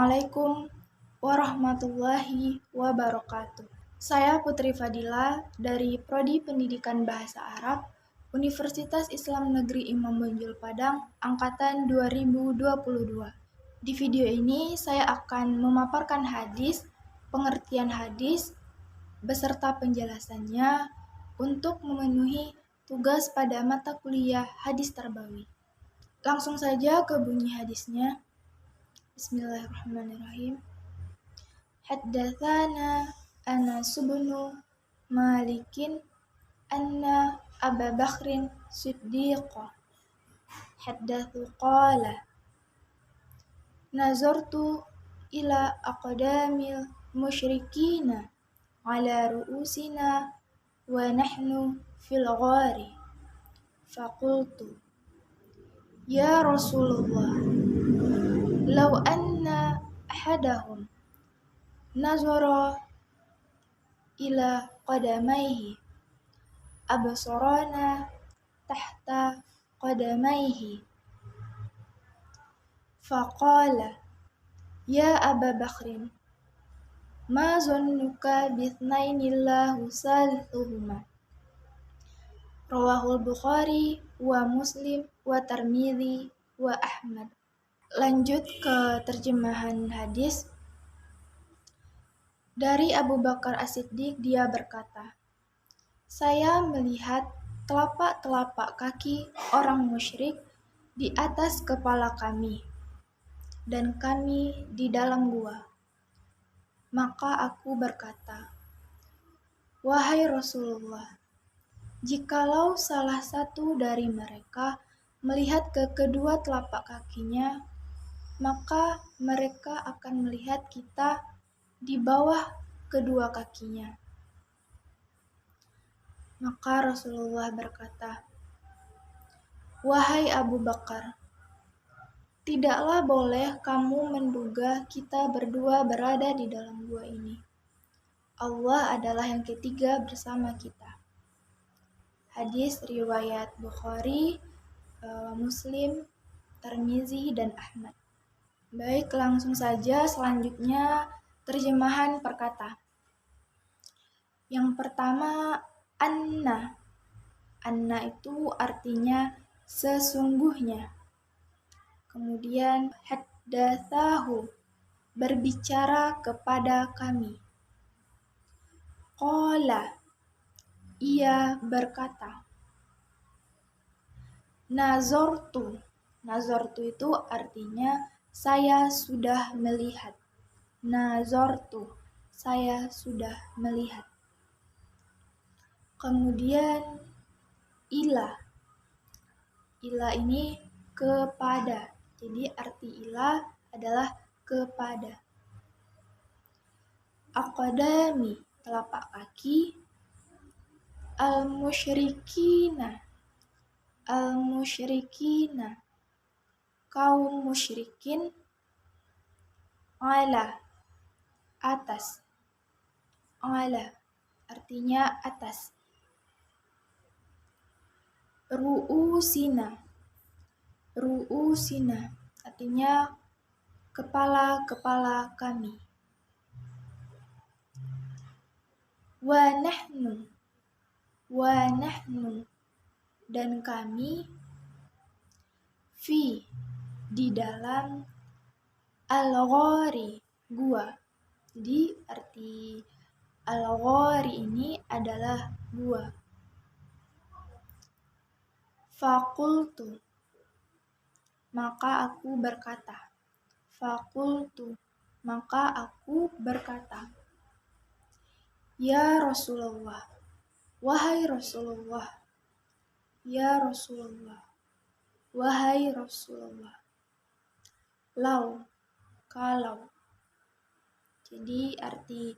Assalamualaikum warahmatullahi wabarakatuh. Saya Putri Fadila dari Prodi Pendidikan Bahasa Arab, Universitas Islam Negeri Imam Bonjol Padang, Angkatan 2022. Di video ini saya akan memaparkan hadis, pengertian hadis, beserta penjelasannya untuk memenuhi tugas pada mata kuliah hadis tarbawi. Langsung saja ke bunyi hadisnya. Bismillahirrahmanirrahim. Haddatsana Anas bin Malikin anna Aba Bakrin Siddiq haddatsu qala nazartu ila aqdamil musyrikina ala ru'usina wa nahnu fil ghari faqultu ya Rasulullah law anna ahadahum nazara ila qadamaihi absarana tahta qadamaihi faqala ya Aba Bakrin ma zannuka bithnainillahu salisuhuma rawahul Bukhari wa Muslim wa Tirmidzi wa Ahmad. Lanjut ke terjemahan hadis. Dari Abu Bakar As-Siddiq, dia berkata, saya melihat telapak-telapak kaki orang musyrik di atas kepala kami, dan kami di dalam gua. Maka aku berkata, wahai Rasulullah, jikalau salah satu dari mereka melihat ke kedua telapak kakinya, maka mereka akan melihat kita di bawah kedua kakinya. Maka Rasulullah berkata, wahai Abu Bakar, tidaklah boleh kamu menduga kita berdua berada di dalam gua ini. Allah adalah yang ketiga bersama kita. Hadis riwayat Bukhari, Muslim, Tirmidzi, dan Ahmad. Baik, langsung saja selanjutnya terjemahan perkata. Yang pertama, anna. Anna itu artinya sesungguhnya. Kemudian haddatsahu, berbicara kepada kami. Qala, ia berkata. Nazartu. Nazartu itu artinya saya sudah melihat. Nazartu, saya sudah melihat. Kemudian ila. Ila ini kepada. Jadi arti ila adalah kepada. Aqdami, telapak kaki. Al-musyrikina. Al-musyrikina, kaum musyrikin. Ala, atas. Ala, artinya atas. Ru'usina. Ru'usina, artinya kepala-kepala kami. Wa nahnu. Wa nahnu, dan kami. Fi, di dalam. Al-ghari, gua. Jadi arti al-ghari ini adalah gua. Faqultu, maka aku berkata. Faqultu, maka aku berkata. Ya Rasulullah, wahai Rasulullah. Ya Rasulullah, wahai Rasulullah. Lau, kalau. Jadi arti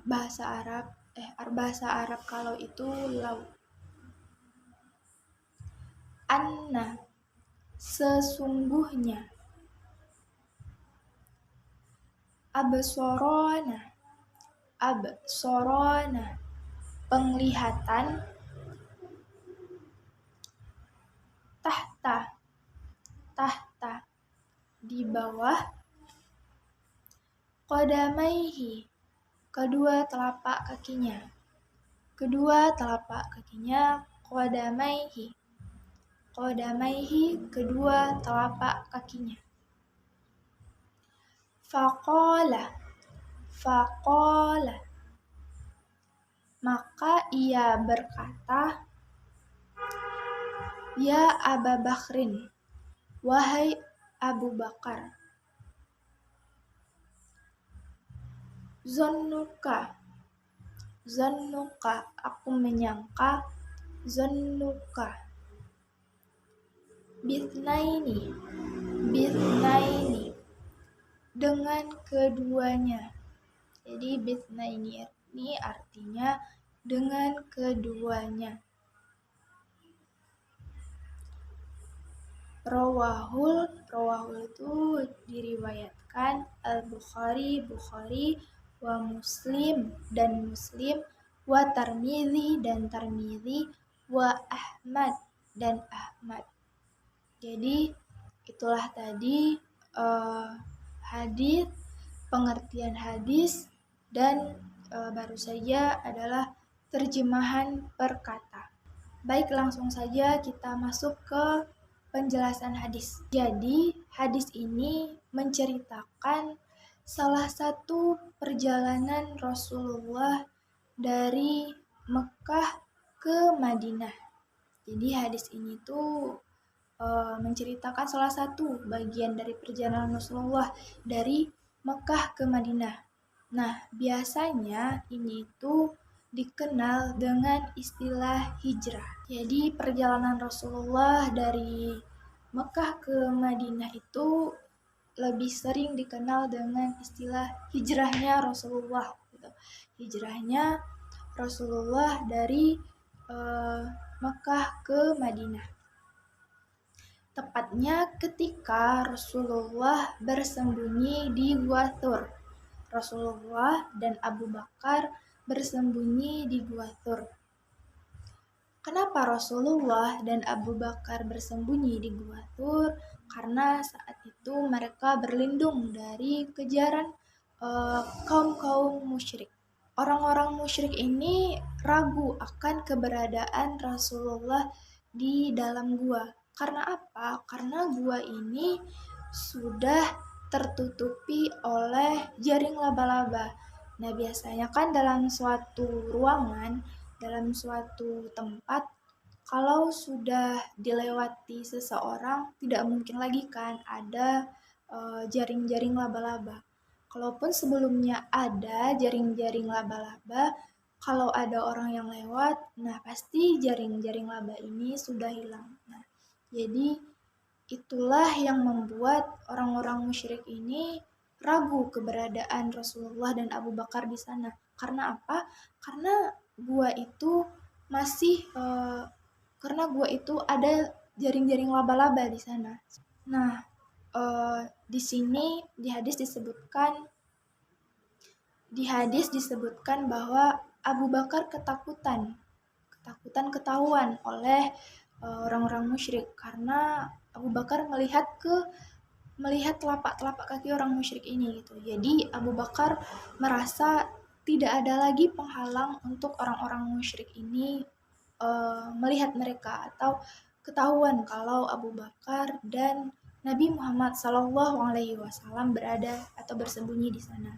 bahasa Arab kalau itu lau. Anna, sesungguhnya. Absorona. Absorona, penglihatan. Tahta, tahta, di bawah. qadamaihi, kedua telapak kakinya. Kedua telapak kakinya, qadamaihi. Qadamaihi, kedua telapak kakinya. Faqala, faqala, maka ia berkata, ya Aba Bakrin, wahai Abu Bakar. Zannuka, zannuka, aku menyangka. Zannuka, bithnaini, bithnaini, dengan keduanya. Jadi bithnaini ini artinya dengan keduanya. Rawahul itu diriwayatkan Al-Bukhari, Bukhari, wa Muslim dan Muslim, wa Tirmidzi dan Tirmidzi, wa Ahmad dan Ahmad. Jadi itulah tadi hadis, pengertian hadis, dan baru saja adalah terjemahan per kata. Baik, langsung saja kita masuk ke penjelasan hadis. Jadi, hadis ini menceritakan salah satu perjalanan Rasulullah dari Mekah ke Madinah. Jadi, hadis ini tuh menceritakan salah satu bagian dari perjalanan Rasulullah dari Mekah ke Madinah. Nah, biasanya ini tuh dikenal dengan istilah hijrah. Jadi perjalanan Rasulullah dari Mekah ke Madinah itu lebih sering dikenal dengan istilah hijrahnya Rasulullah. Hijrahnya Rasulullah dari Mekah ke Madinah. Tepatnya ketika Rasulullah bersembunyi di Gua Thur. Rasulullah dan Abu Bakar bersembunyi di Gua Thur. Kenapa Rasulullah dan Abu Bakar bersembunyi di Gua Thur? Karena saat itu mereka berlindung dari kejaran kaum-kaum musyrik. Orang-orang musyrik ini ragu akan keberadaan Rasulullah di dalam gua. Karena apa? Karena gua ini sudah tertutupi oleh jaring laba-laba. Nah, biasanya kan dalam suatu ruangan, dalam suatu tempat, kalau sudah dilewati seseorang, tidak mungkin lagi kan ada jaring-jaring laba-laba. Kalaupun sebelumnya ada jaring-jaring laba-laba, kalau ada orang yang lewat, nah pasti jaring-jaring laba ini sudah hilang. Nah, jadi itulah yang membuat orang-orang musyrik ini ragu keberadaan Rasulullah dan Abu Bakar di sana. Karena apa? Karena gua itu masih karena gua itu ada jaring-jaring laba-laba di sana. Nah, di sini di hadis disebutkan bahwa Abu Bakar ketakutan ketahuan oleh orang-orang musyrik karena Abu Bakar melihat telapak-telapak kaki orang musyrik ini gitu. Jadi Abu Bakar merasa tidak ada lagi penghalang untuk orang-orang musyrik ini melihat mereka atau ketahuan kalau Abu Bakar dan Nabi Muhammad SAW berada atau bersembunyi di sana.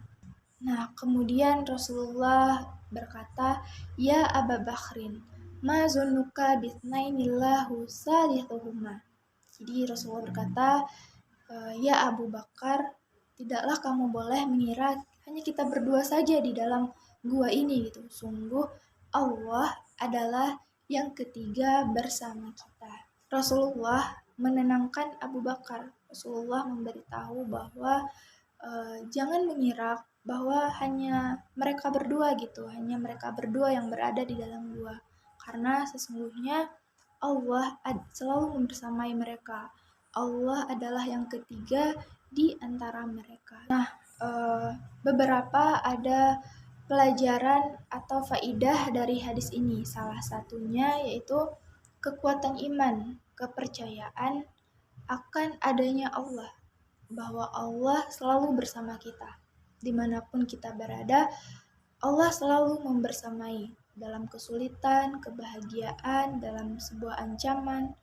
Nah, kemudian Rasulullah berkata, ya Aba Bakrin, ma zunnuka bithnainillahu salisuhuma. Jadi Rasulullah berkata, ya Abu Bakar, tidaklah kamu boleh mengira hanya kita berdua saja di dalam gua ini gitu. Sungguh Allah adalah yang ketiga bersama kita. Rasulullah menenangkan Abu Bakar. Rasulullah memberitahu bahwa jangan mengira bahwa hanya mereka berdua gitu, hanya mereka berdua yang berada di dalam gua. Karena sesungguhnya Allah selalu membersamai mereka. Allah adalah yang ketiga di antara mereka. Nah, beberapa ada pelajaran atau faidah dari hadis ini. Salah satunya yaitu kekuatan iman, kepercayaan akan adanya Allah, bahwa Allah selalu bersama kita. Dimanapun kita berada, Allah selalu membersamai dalam kesulitan, kebahagiaan, dalam sebuah ancaman.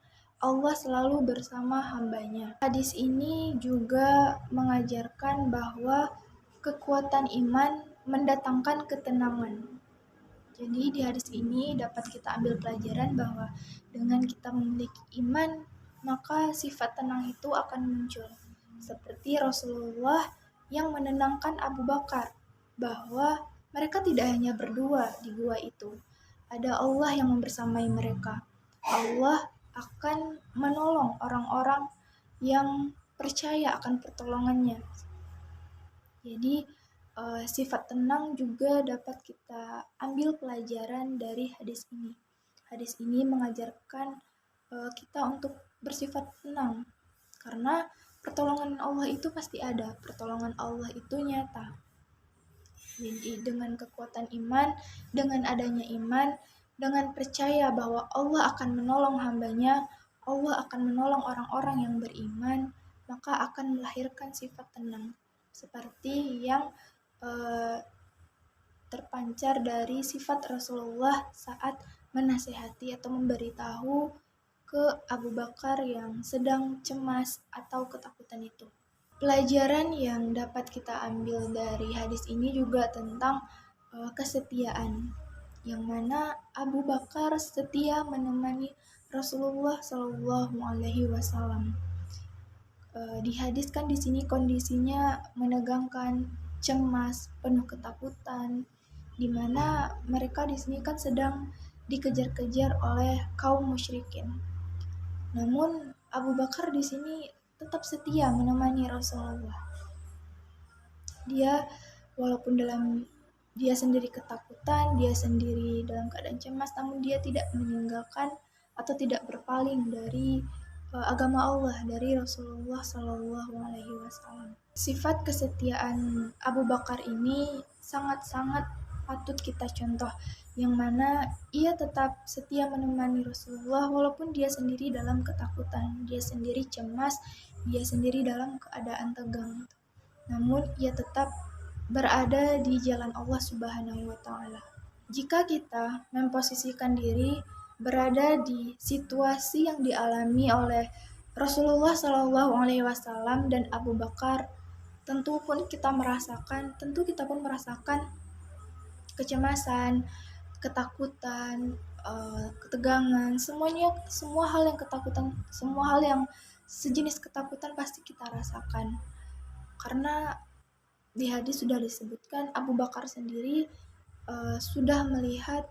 Allah selalu bersama hambanya. Hadis ini juga mengajarkan bahwa kekuatan iman mendatangkan ketenangan. Jadi di hadis ini dapat kita ambil pelajaran bahwa dengan kita memiliki iman, maka sifat tenang itu akan muncul. Seperti Rasulullah yang menenangkan Abu Bakar bahwa mereka tidak hanya berdua di gua itu. Ada Allah yang membersamai mereka. Allah akan menolong orang-orang yang percaya akan pertolongannya. Jadi sifat tenang juga dapat kita ambil pelajaran dari hadis ini. Hadis ini mengajarkan kita untuk bersifat tenang karena pertolongan Allah itu pasti ada. Pertolongan Allah itu nyata. Jadi dengan kekuatan iman, dengan adanya iman, dengan percaya bahwa Allah akan menolong hambanya, Allah akan menolong orang-orang yang beriman, maka akan melahirkan sifat tenang. Seperti yang terpancar dari sifat Rasulullah saat menasihati atau memberitahu ke Abu Bakar yang sedang cemas atau ketakutan itu. Pelajaran yang dapat kita ambil dari hadis ini juga tentang kesetiaan, yang mana Abu Bakar setia menemani Rasulullah Shallallahu Alaihi Wasallam. Dihadiskan di sini kondisinya menegangkan, cemas, penuh ketakutan, di mana mereka di sini kan sedang dikejar-kejar oleh kaum musyrikin. Namun Abu Bakar di sini tetap setia menemani Rasulullah. Dia walaupun dia sendiri ketakutan, dia sendiri dalam keadaan cemas, namun dia tidak meninggalkan atau tidak berpaling dari agama Allah, dari Rasulullah Shallallahu Alaihi Wasallam. Sifat kesetiaan Abu Bakar ini sangat-sangat patut kita contoh, yang mana ia tetap setia menemani Rasulullah walaupun dia sendiri dalam ketakutan, dia sendiri cemas, dia sendiri dalam keadaan tegang. Namun ia tetap berada di jalan Allah Subhanahu wa taala. Jika kita memposisikan diri berada di situasi yang dialami oleh Rasulullah Shallallahu Alaihi Wasallam dan Abu Bakar, tentu kita pun merasakan kecemasan, ketakutan, ketegangan, semua hal yang sejenis ketakutan pasti kita rasakan. Karena di hadis sudah disebutkan Abu Bakar sendiri sudah melihat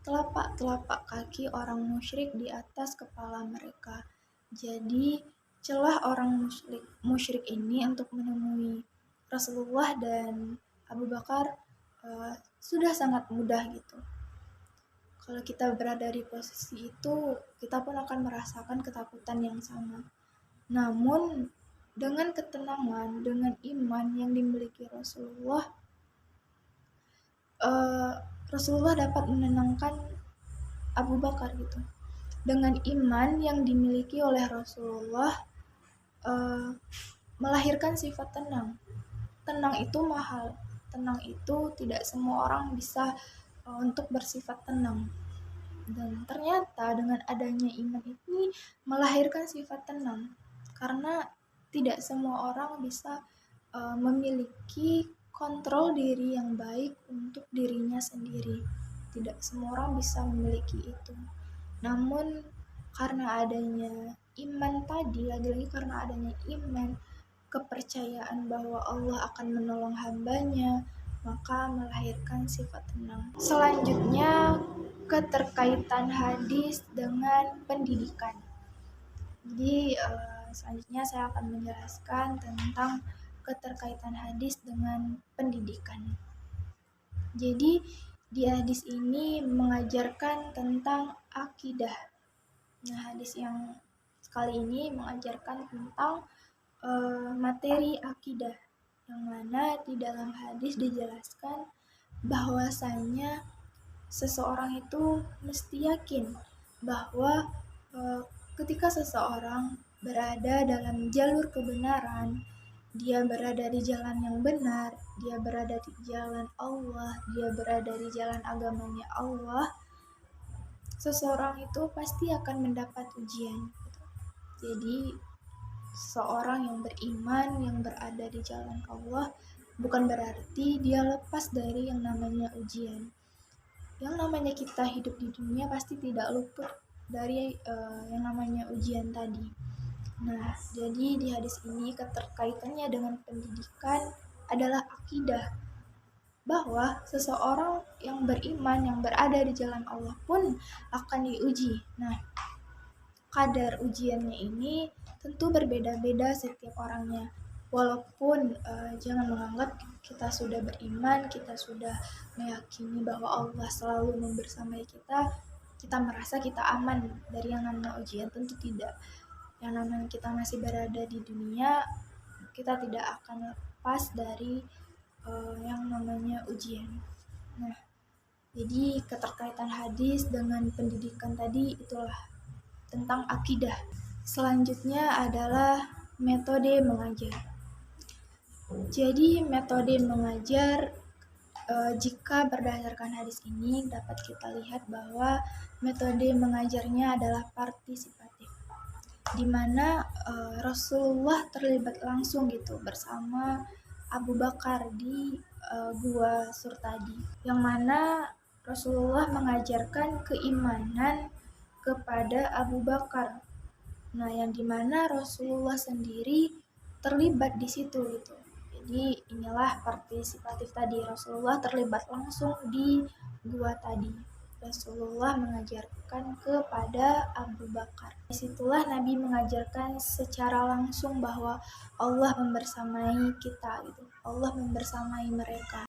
telapak kaki orang musyrik di atas kepala mereka. Jadi celah orang musyrik ini untuk menemui Rasulullah dan Abu Bakar sudah sangat mudah gitu. Kalau kita berada di posisi itu, kita pun akan merasakan ketakutan yang sama. Namun dengan ketenangan, dengan iman yang dimiliki Rasulullah, Rasulullah dapat menenangkan Abu Bakar gitu. Dengan iman yang dimiliki oleh Rasulullah, melahirkan sifat tenang. Tenang itu mahal. Tenang itu tidak semua orang bisa untuk bersifat tenang. Dan ternyata dengan adanya iman ini melahirkan sifat tenang. Karena tidak semua orang bisa memiliki kontrol diri yang baik untuk dirinya sendiri. Tidak semua orang bisa memiliki itu. Namun karena adanya iman tadi, lagi-lagi karena adanya iman, kepercayaan bahwa Allah akan menolong hambanya, maka melahirkan sifat tenang. Selanjutnya, keterkaitan hadis dengan pendidikan. Jadi selanjutnya saya akan menjelaskan tentang keterkaitan hadis dengan pendidikan. Jadi di hadis ini mengajarkan tentang akidah. Nah, hadis yang kali ini mengajarkan tentang materi akidah, yang mana di dalam hadis dijelaskan bahwasanya seseorang itu mesti yakin bahwa ketika seseorang berada dalam jalur kebenaran, dia berada di jalan yang benar, dia berada di jalan Allah, dia berada di jalan agamanya Allah, seseorang itu pasti akan mendapat ujian. Jadi seorang yang beriman, yang berada di jalan Allah, bukan berarti dia lepas dari yang namanya ujian. Yang namanya kita hidup di dunia pasti tidak luput dari yang namanya ujian tadi. Nah, jadi di hadis ini keterkaitannya dengan pendidikan adalah akidah, bahwa seseorang yang beriman, yang berada di jalan Allah pun akan diuji. Nah, kadar ujiannya ini tentu berbeda-beda setiap orangnya. Walaupun jangan menganggap kita sudah beriman, kita sudah meyakini bahwa Allah selalu membersamai kita, kita merasa kita aman dari yang namanya ujian. Tentu tidak. Yang namanya kita masih berada di dunia, kita tidak akan lepas dari yang namanya ujian. Nah, jadi keterkaitan hadis dengan pendidikan tadi itulah tentang akidah. Selanjutnya adalah metode mengajar. Jadi metode mengajar jika berdasarkan hadis ini dapat kita lihat bahwa metode mengajarnya adalah partisipatif, di mana Rasulullah terlibat langsung gitu bersama Abu Bakar di Gua Sur tadi, yang mana Rasulullah mengajarkan keimanan kepada Abu Bakar. Nah, yang dimana Rasulullah sendiri terlibat di situ gitu. Jadi inilah partisipatif tadi, Rasulullah terlibat langsung di gua tadi. Rasulullah mengajarkan kepada Abu Bakar. Disitulah Nabi mengajarkan secara langsung bahwa Allah membersamai kita gitu. Allah membersamai mereka.